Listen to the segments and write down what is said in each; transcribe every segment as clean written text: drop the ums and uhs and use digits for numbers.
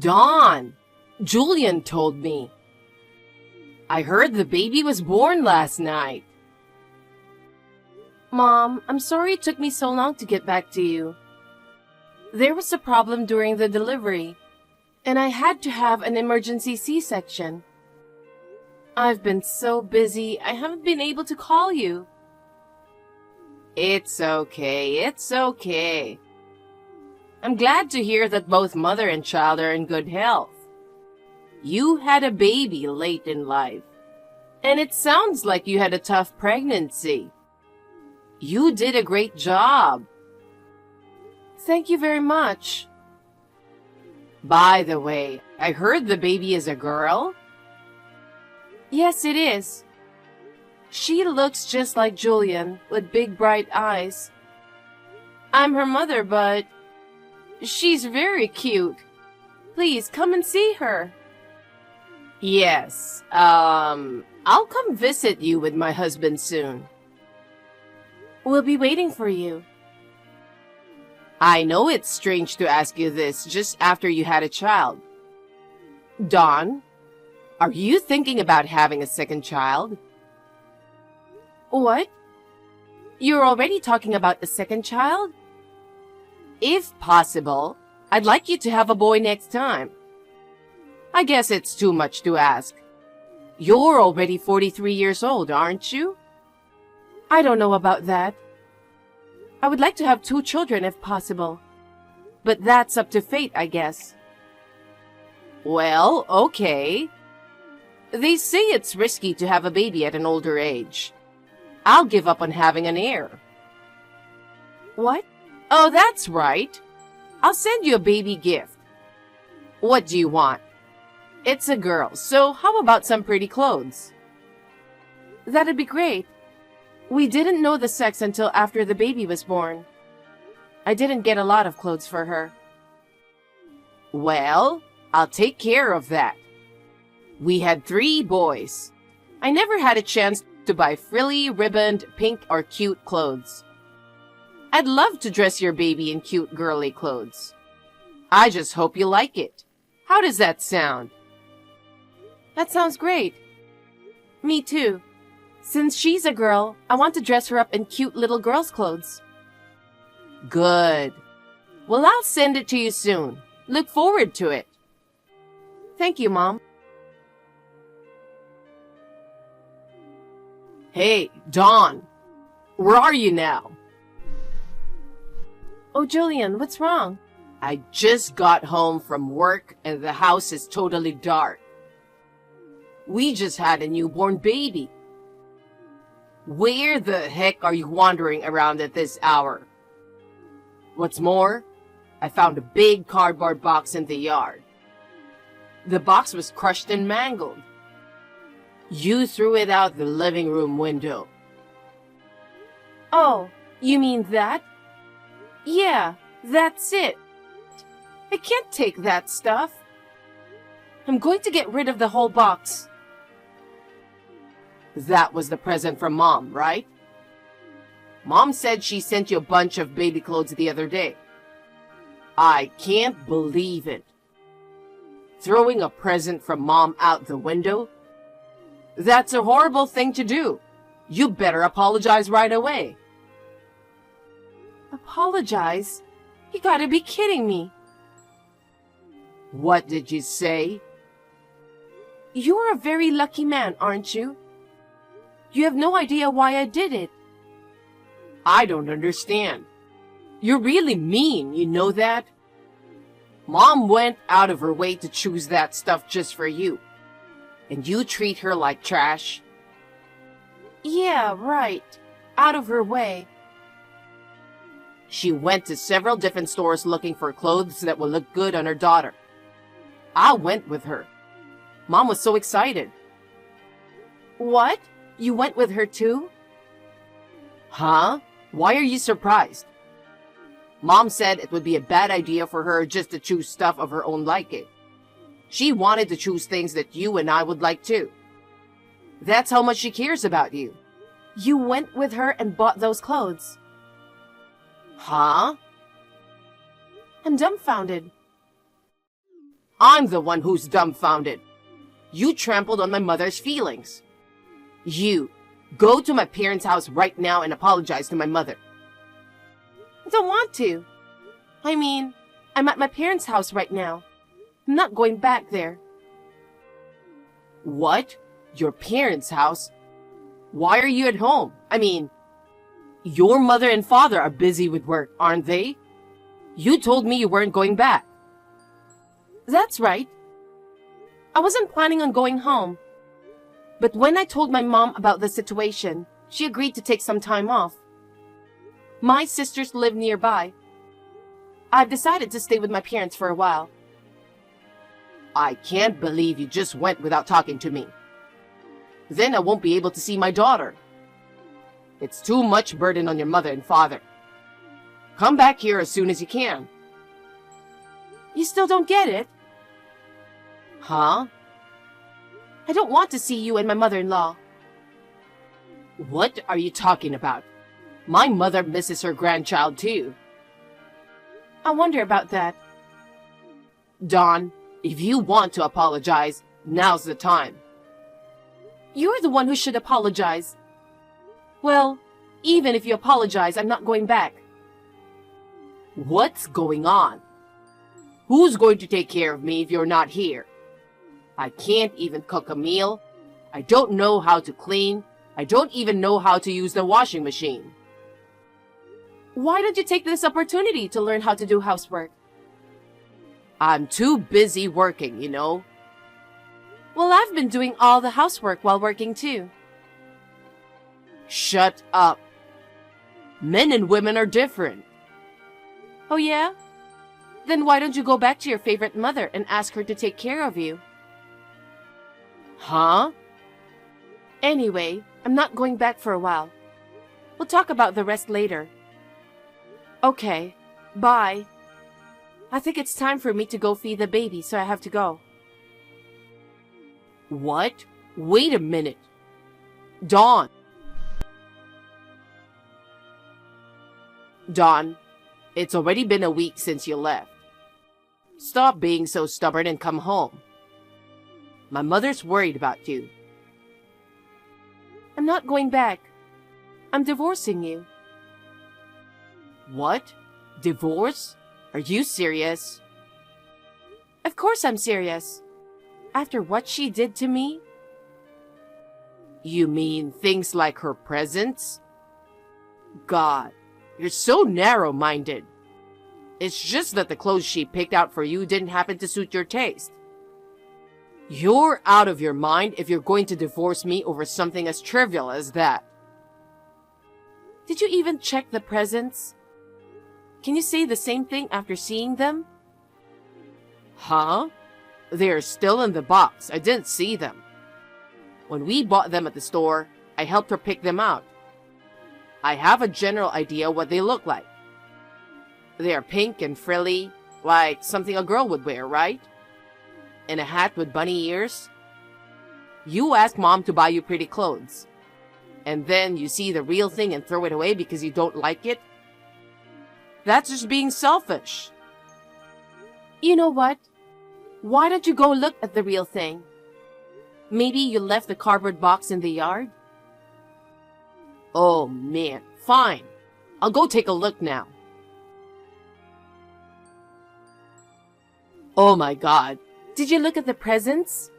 Dawn, Julian told me. I heard the baby was born last night. Mom, I'm sorry it took me so long to get back to you. There was a problem during the delivery, and I had to have an emergency C-section. I've been so busy, I haven't been able to call you. It's okay. I'm glad to hear that both mother and child are in good health. You had a baby late in life, and it sounds like you had a tough pregnancy. You did a great job. Thank you very much. By the way, I heard the baby is a girl? Yes, it is. She looks just like Julian, with big bright eyes. I'm her mother, but she's very cute. Please come and see her. Yes, I'll come visit you with my husband soon. We'll be waiting for you. I know it's strange to ask you this just after you had a child. Dawn, are you thinking about having a second child? What? You're already talking about a second child? If possible, I'd like you to have a boy next time. I guess it's too much to ask. You're already 43 years old, aren't you? I don't know about that. I would like to have 2 children if possible. But that's up to fate, I guess. Well, okay. They say it's risky to have a baby at an older age. I'll give up on having an heir. What? Oh, that's right. I'll send you a baby gift. What do you want? It's a girl, so how about some pretty clothes? That'd be great. We didn't know the sex until after the baby was born. I didn't get a lot of clothes for her. Well, I'll take care of that. We had 3 boys. I never had a chance to buy frilly, ribboned, pink, or cute clothes. I'd love to dress your baby in cute, girly clothes. I just hope you like it. How does that sound? That sounds great. Me too. Since she's a girl, I want to dress her up in cute little girl's clothes. Good. Well, I'll send it to you soon. Look forward to it. Thank you, Mom. Hey, Dawn. Where are you now? Oh, Julian, what's wrong? I just got home from work and the house is totally dark. We just had a newborn baby. Where the heck are you wandering around at this hour? What's more, I found a big cardboard box in the yard. The box was crushed and mangled. You threw it out the living room window. Oh, you mean that? Yeah, that's it. I can't take that stuff. I'm going to get rid of the whole box. That was the present from Mom, right? Mom said she sent you a bunch of baby clothes the other day. I can't believe it. Throwing a present from Mom out the window? That's a horrible thing to do. You better apologize right away. Apologize? You gotta be kidding me. What did you say? You're a very lucky man, aren't you? You have no idea why I did it. I don't understand. You're really mean, you know that? Mom went out of her way to choose that stuff just for you. And you treat her like trash? Yeah, right. Out of her way. She went to several different stores looking for clothes that would look good on her daughter. I went with her. Mom was so excited. What? You went with her too? Huh? Why are you surprised? Mom said it would be a bad idea for her just to choose stuff of her own liking. She wanted to choose things that you and I would like too. That's how much she cares about you. You went with her and bought those clothes. Huh? I'm dumbfounded. I'm the one who's dumbfounded. You trampled on my mother's feelings. You, go to my parents' house right now and apologize to my mother. I don't want to. I mean, I'm at my parents' house right now. I'm not going back there. What? Your parents' house? Why are you at home? I mean, your mother and father are busy with work, aren't they? You told me you weren't going back. That's right. I wasn't planning on going home. But when I told my mom about the situation, she agreed to take some time off. My sisters live nearby. I've decided to stay with my parents for a while. I can't believe you just went without talking to me. Then I won't be able to see my daughter. It's too much burden on your mother and father. Come back here as soon as you can. You still don't get it? Huh? I don't want to see you and my mother-in-law. What are you talking about? My mother misses her grandchild too. I wonder about that. Dawn, if you want to apologize, now's the time. You're the one who should apologize. Well, even if you apologize, I'm not going back. What's going on? Who's going to take care of me if you're not here? I can't even cook a meal. I don't know how to clean. I don't even know how to use the washing machine. Why don't you take this opportunity to learn how to do housework? I'm too busy working, you know. Well, I've been doing all the housework while working too. Shut up. Men and women are different. Oh yeah? Then why don't you go back to your favorite mother and ask her to take care of you? Huh? Anyway, I'm not going back for a while. We'll talk about the rest later. Okay, bye. I think it's time for me to go feed the baby, so I have to go. What? Wait a minute. Dawn. Dawn, it's already been a week since you left. Stop being so stubborn and come home. My mother's worried about you. I'm not going back. I'm divorcing you. What? Divorce? Are you serious? Of course I'm serious. After what she did to me? You mean things like her presents? God, you're so narrow-minded. It's just that the clothes she picked out for you didn't happen to suit your taste. You're out of your mind if you're going to divorce me over something as trivial as that. Did you even check the presents? Can you say the same thing after seeing them? Huh? They're still in the box. I didn't see them. When we bought them at the store, I helped her pick them out. I have a general idea what they look like. They are pink and frilly, like something a girl would wear, right? And a hat with bunny ears. You ask Mom to buy you pretty clothes. And then you see the real thing and throw it away because you don't like it? That's just being selfish. You know what? Why don't you go look at the real thing? Maybe you left the cardboard box in the yard? Oh man, fine. I'll go take a look now. Oh my God. Did you look at the presents?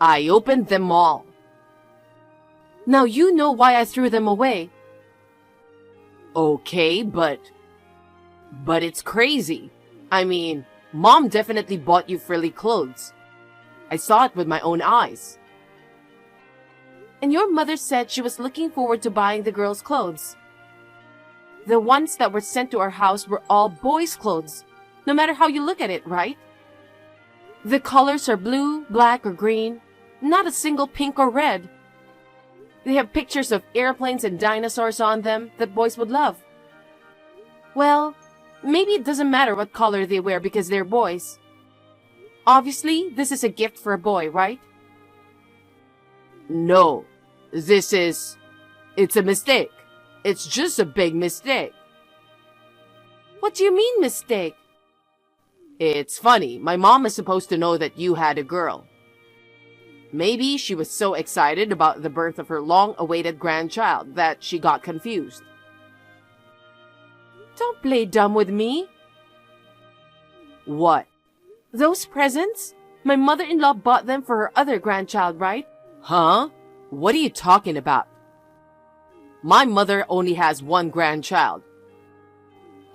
I opened them all. Now you know why I threw them away. Okay, but it's crazy. I mean, Mom definitely bought you frilly clothes. I saw it with my own eyes. And your mother said she was looking forward to buying the girls' clothes. The ones that were sent to our house were all boys' clothes, no matter how you look at it, right? The colors are blue, black, or green, not a single pink or red. They have pictures of airplanes and dinosaurs on them that boys would love. Well, maybe it doesn't matter what color they wear because they're boys. Obviously, this is a gift for a boy, right? No, it's a mistake. It's just a big mistake. What do you mean, mistake? It's funny, my mom is supposed to know that you had a girl. Maybe she was so excited about the birth of her long-awaited grandchild that she got confused. Don't play dumb with me. What? Those presents? My mother-in-law bought them for her other grandchild, right? Huh? What are you talking about? My mother only has one grandchild.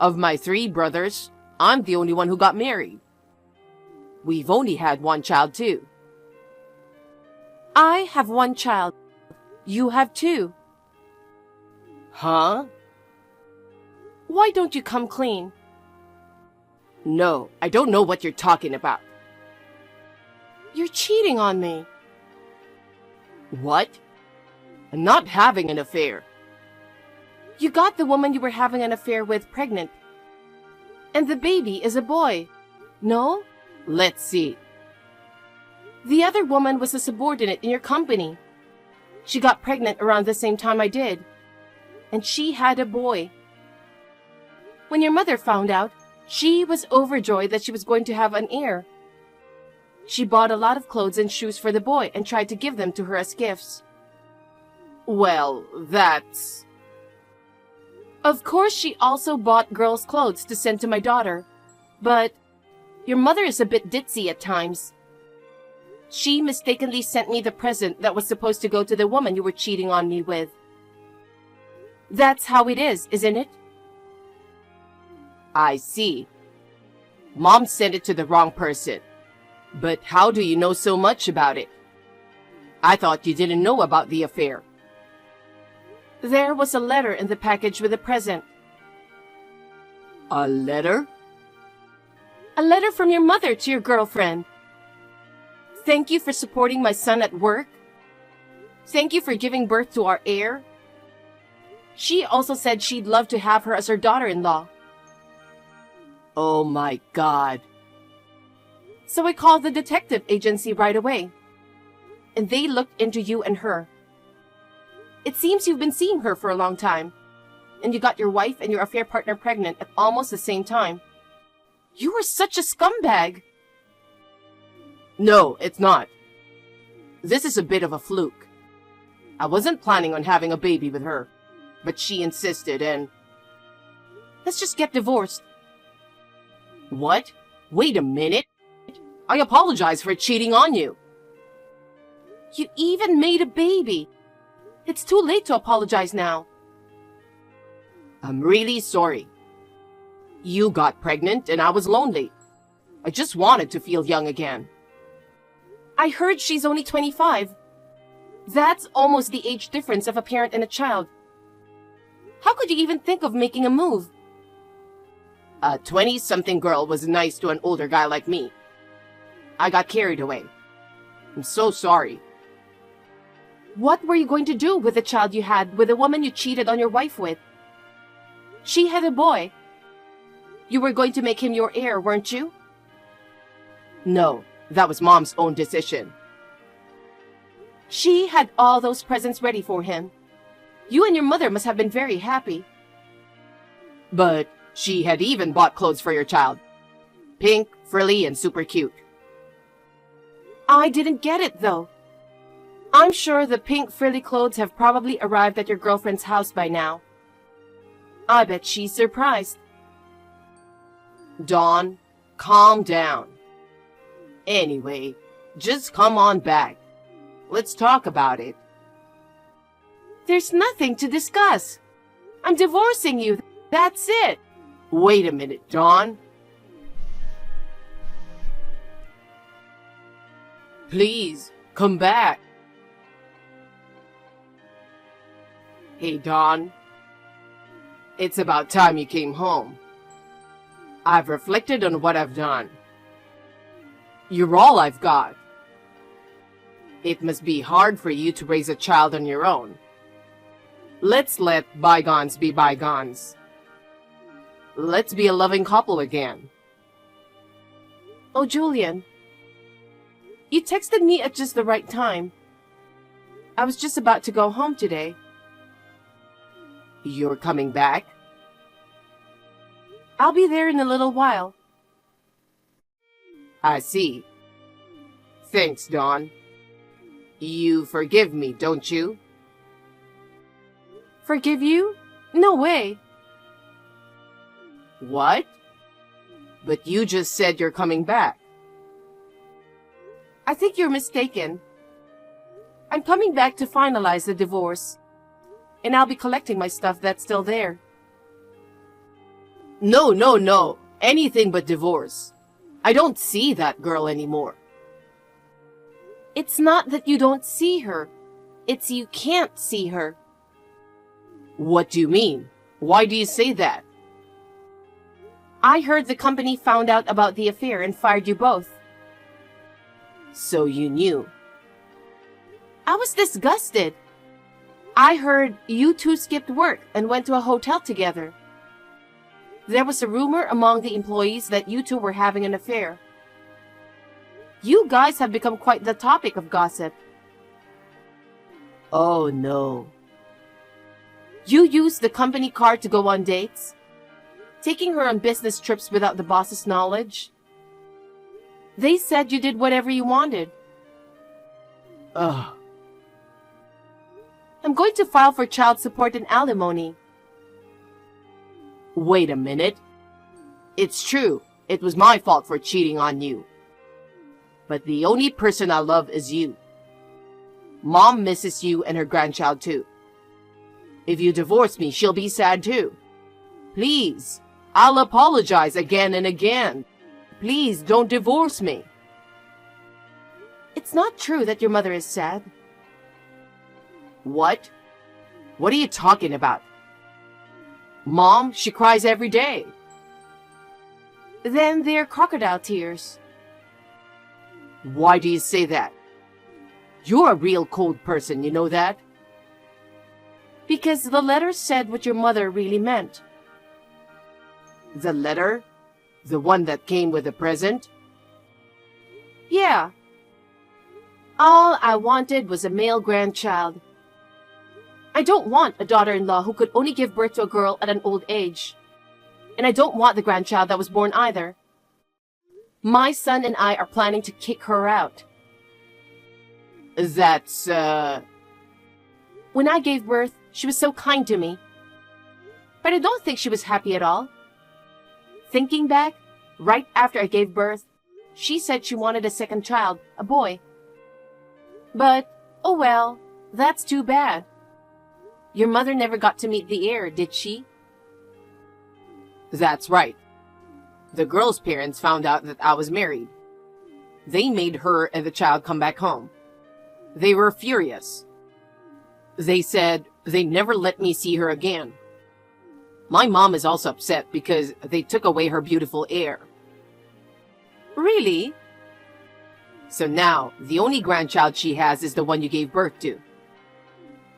Of my 3 brothers, I'm the only one who got married. We've only had one child too. I have 1 child. You have 2. Huh? Why don't you come clean? No, I don't know what you're talking about. You're cheating on me. What? I'm not having an affair. You got the woman you were having an affair with pregnant. And the baby is a boy. No? Let's see. The other woman was a subordinate in your company. She got pregnant around the same time I did. And she had a boy. When your mother found out, she was overjoyed that she was going to have an heir. She bought a lot of clothes and shoes for the boy and tried to give them to her as gifts. Well, that's... Of course, she also bought girls' clothes to send to my daughter. But your mother is a bit ditzy at times. She mistakenly sent me the present that was supposed to go to the woman you were cheating on me with. That's how it is, isn't it? I see. Mom sent it to the wrong person. But how do you know so much about it? I thought you didn't know about the affair. There was a letter in the package with a present. A letter? A letter from your mother to your girlfriend. Thank you for supporting my son at work. Thank you for giving birth to our heir. She also said she'd love to have her as her daughter-in-law. Oh my God. So I called the detective agency right away. And they looked into you and her. It seems you've been seeing her for a long time. And you got your wife and your affair partner pregnant at almost the same time. You were such a scumbag. No, it's not. This is a bit of a fluke. I wasn't planning on having a baby with her, but she insisted and... Let's just get divorced. What? Wait a minute. I apologize for cheating on you. You even made a baby. It's too late to apologize now. I'm really sorry. You got pregnant and I was lonely. I just wanted to feel young again. I heard she's only 25. That's almost the age difference of a parent and a child. How could you even think of making a move? A 20-something girl was nice to an older guy like me. I got carried away. I'm so sorry. What were you going to do with the child you had with the woman you cheated on your wife with? She had a boy. You were going to make him your heir, weren't you? No, that was Mom's own decision. She had all those presents ready for him. You and your mother must have been very happy. But she had even bought clothes for your child. Pink, frilly, and super cute. I didn't get it, though. I'm sure the pink frilly clothes have probably arrived at your girlfriend's house by now. I bet she's surprised. Dawn, calm down. Anyway, just come on back. Let's talk about it. There's nothing to discuss. I'm divorcing you. That's it. Wait a minute, Dawn. Please, come back. Hey, Dawn. It's about time you came home. I've reflected on what I've done. You're all I've got. It must be hard for you to raise a child on your own. Let's let bygones be bygones. Let's be a loving couple again. Oh, Julian. You texted me at just the right time. I was just about to go home today. You're coming back? I'll be there in a little while. I see. Thanks, Dawn. You forgive me, don't you? Forgive you? No way. What? But you just said you're coming back. I think you're mistaken. I'm coming back to finalize the divorce. And I'll be collecting my stuff that's still there. No, no, no. Anything but divorce. I don't see that girl anymore. It's not that you don't see her. It's you can't see her. What do you mean? Why do you say that? I heard the company found out about the affair and fired you both. So you knew. I was disgusted. I heard you two skipped work and went to a hotel together. There was a rumor among the employees that you two were having an affair. You guys have become quite the topic of gossip. Oh no. You used the company car to go on dates, taking her on business trips without the boss's knowledge. They said you did whatever you wanted. Ugh. I'm going to file for child support and alimony. Wait a minute. It's true. It was my fault for cheating on you. But the only person I love is you. Mom misses you and her grandchild too. If you divorce me, she'll be sad too. Please, I'll apologize again and again. Please don't divorce me. It's not true that your mother is sad. What? What are you talking about? Mom, she cries every day. Then they're crocodile tears. Why do you say that? You're a real cold person, you know that? Because the letter said what your mother really meant. The letter? The one that came with the present? Yeah. All I wanted was a male grandchild. I don't want a daughter-in-law who could only give birth to a girl at an old age. And I don't want the grandchild that was born either. My son and I are planning to kick her out. That's, When I gave birth, she was so kind to me. But I don't think she was happy at all. Thinking back, right after I gave birth, she said she wanted a second child, a boy. But, oh well, that's too bad. Your mother never got to meet the heir, did she? That's right. The girl's parents found out that I was married. They made her and the child come back home. They were furious. They said they never let me see her again. My mom is also upset because they took away her beautiful heir. Really? So now, the only grandchild she has is the one you gave birth to.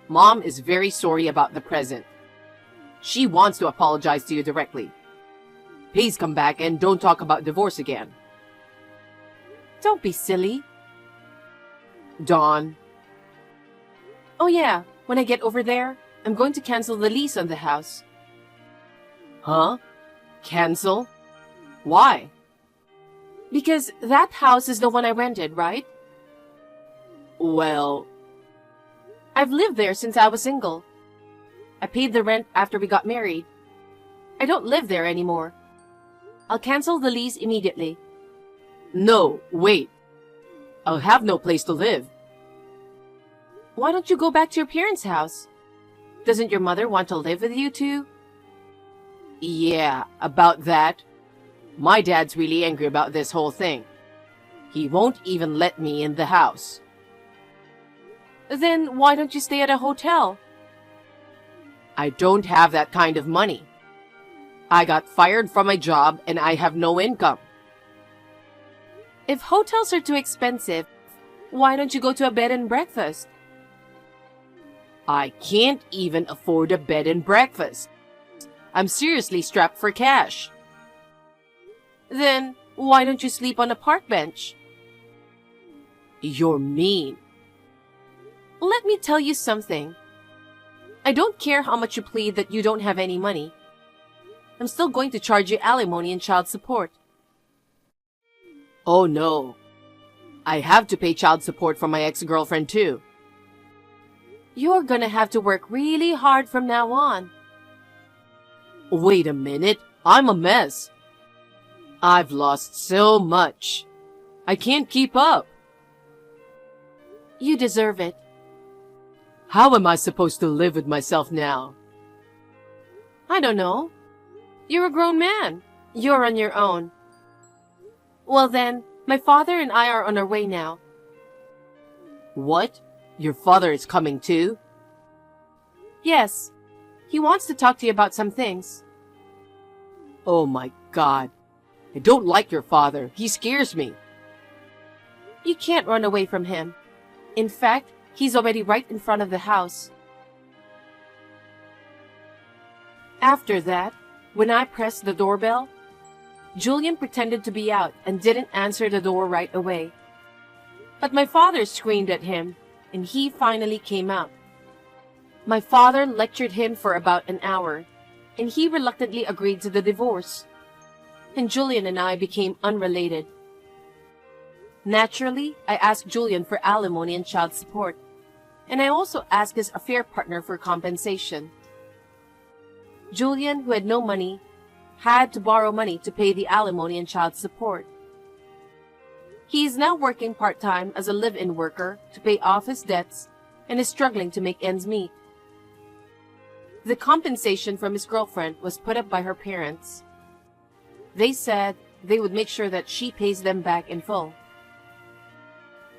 Mom is very sorry about the present. She wants to apologize to you directly. Please come back and don't talk about divorce again. Don't be silly. Dawn. Oh yeah, when I get over there, I'm going to cancel the lease on the house. Huh? Cancel? Why? Because that house is the one I rented, right? Well, I've lived there since I was single. I paid the rent after we got married. I don't live there anymore. I'll cancel the lease immediately. no, wait. I'll have no place to live. Why don't you go back to your parents' house? Doesn't your mother want to live with you too? Yeah, about that. My dad's really angry about this whole thing. He won't even let me in the house. Then why don't you stay at a hotel? I don't have that kind of money. I got fired from my job and I have no income. If hotels are too expensive, why don't you go to a bed and breakfast? I can't even afford a bed and breakfast. I'm seriously strapped for cash. Then why don't you sleep on a park bench? You're mean. Let me tell you something. I don't care how much you plead that you don't have any money. I'm still going to charge you alimony and child support. Oh no. I have to pay child support for my ex-girlfriend too. You're gonna have to work really hard from now on. Wait a minute. I'm a mess. I've lost so much. I can't keep up. You deserve it. How am I supposed to live with myself now? I don't know. You're a grown man. You're on your own. Well then, my father and I are on our way now. What? Your father is coming too? Yes. He wants to talk to you about some things. Oh my God. I don't like your father. He scares me. You can't run away from him. In fact, he's already right in front of the house. After that, when I pressed the doorbell, Julian pretended to be out and didn't answer the door right away. But my father screamed at him, and he finally came out. My father lectured him for about an hour, and he reluctantly agreed to the divorce. And Julian and I became unrelated. Naturally, I asked Julian for alimony and child support, and I also asked his affair partner for compensation. Julian, who had no money, had to borrow money to pay the alimony and child support. He is now working part-time as a live-in worker to pay off his debts and is struggling to make ends meet. The compensation from his girlfriend was put up by her parents. They said they would make sure that she pays them back in full.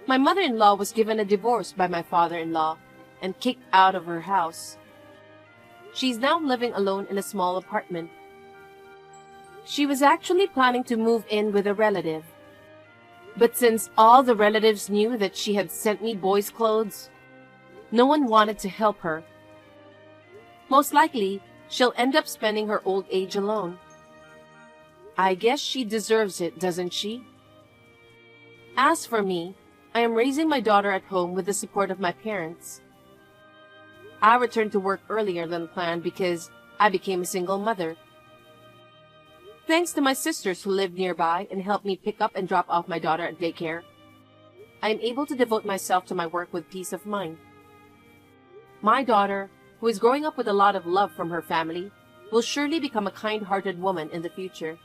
My mother-in-law was given a divorce by my father-in-law and kicked out of her house. She's now living alone in a small apartment. She was actually planning to move in with a relative. But since all the relatives knew that she had sent me boys' clothes, no one wanted to help her. Most likely, she'll end up spending her old age alone. I guess she deserves it, doesn't she? As for me, I am raising my daughter at home with the support of my parents. I returned to work earlier than planned because I became a single mother. Thanks to my sisters who live nearby and help me pick up and drop off my daughter at daycare, I am able to devote myself to my work with peace of mind. My daughter, who is growing up with a lot of love from her family, will surely become a kind-hearted woman in the future.